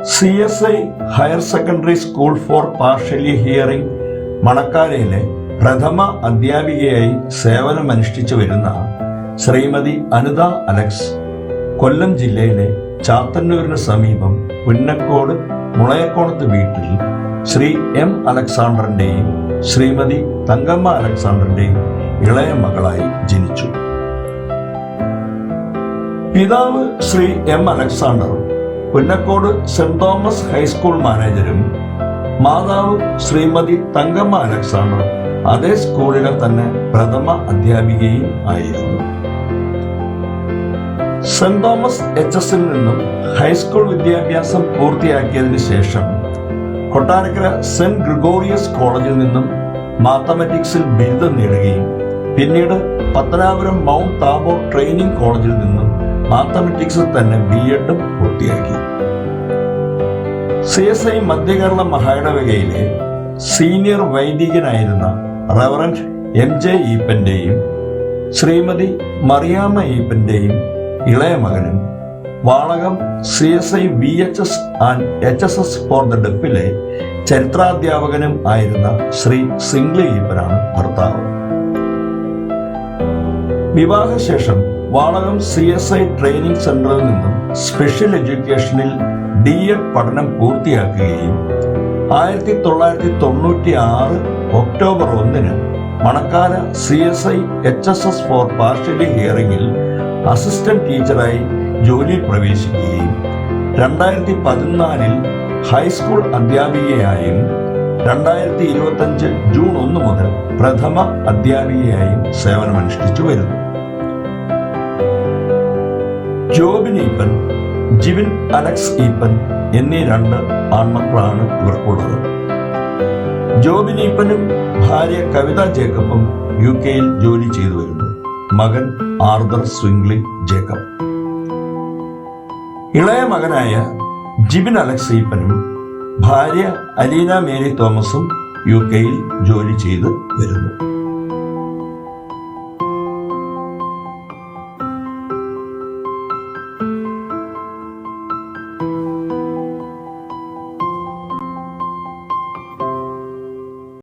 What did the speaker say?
CSI higher secondary school for partially hearing മണക്കാരയിലെ പ്രഥമ അധ്യാപികയായി സേവനമനുഷ്ഠിച്ചു വരുന്ന ശ്രീമതി അനിത അലക്സ് കൊല്ലം ജില്ലയിലെ ചാത്തന്നൂരിന് സമീപം പുന്നക്കോട് മുളയക്കോണത്ത് വീട്ടിൽ ശ്രീ M. അലക്സാണ്ടറിന്റെയും ശ്രീമതി തങ്കമ്മ അലക്സാണ്ടറിന്റെയും ഇളയ മകളായി ജനിച്ചു. പിതാവ് Shri M. Alexander Punnakode Saint Thomas high school മാനേജരും മാതാവ് ശ്രീമതി തങ്കമ്മ അലക്സാണ്ടർ അതേ സ്കൂളിലെ തന്നെ പ്രഥമ അധ്യാപികയും ആയിരുന്നു. സെന്റ് തോമസ് HS-ൽ നിന്നും ഹൈസ്കൂൾ വിദ്യാഭ്യാസം പൂർത്തിയാക്കിയതിനു ശേഷം കൊട്ടാരക്കര സെന്റ് ഗ്രിഗോറിയസ് കോളേജിൽ നിന്നും മാത്തമാറ്റിക്സിൽ ബിരുദം നേടുകയും പിന്നീട് പത്തനാപുരം മൗണ്ട് താബോർ ട്രെയിനിങ് കോളേജിൽ നിന്നും മാത്തമാറ്റിക്സിൽ തന്നെ B.Ed പൂർത്തിയാക്കി. CSI മധ്യകേരള മഹായിടവകയിലെ സീനിയർ വൈദികനായിരുന്ന റവറന്റ് M.J. ഈപ്പന്റെയും ശ്രീമതി മറിയാമ്മ ഈപ്പന്റെയും ഇളയ മകനും Valakam CSI VHS and HSS for the ഡെഫിലെ ചരിത്രാധ്യാപകനും ആയിരുന്ന ശ്രീ സിംഗ്ലി ഈപ്പനാണ് ഭർത്താവ്. വിവാഹശേഷം വാളകം CSI ട്രെയിനിങ് സെന്ററിൽ നിന്നും സ്പെഷ്യൽ എഡ്യൂക്കേഷനിൽ D.Ed പഠനം പൂർത്തിയാക്കുകയും 1996 October 1 Manakkala CSI HSS for partially ഹിയറിംഗിൽ അസിസ്റ്റന്റ് ടീച്ചറായി ജോലിയിൽ പ്രവേശിക്കുകയും 2014 ഹൈസ്കൂൾ അധ്യാപികയായും 2025 ജൂൺ 1 മുതൽ പ്രഥമ അധ്യാപികയായും സേവനമനുഷ്ഠിച്ചു വരുന്നു. ജോബിൻ ഈപ്പൻ, ജിബിൻ അലക്സ് ഈപ്പൻ എന്നീ 2 ആൺമക്കളാണ് ഇവർക്കുള്ളത്. ജോബിൻ ഈപ്പനും ഭാര്യ കവിത ജേക്കബും UK-യിൽ ജോലി ചെയ്തു വരുന്നു. മകൻ ആർതർ സ്വിംഗ്ലി ജേക്കബ്. ഇളയ മകനായ ജിബിൻ അലക്സ് ഈപ്പനും ഭാര്യ അലീന മേരി തോമസും UK-യിൽ ജോലി ചെയ്തു വരുന്നു.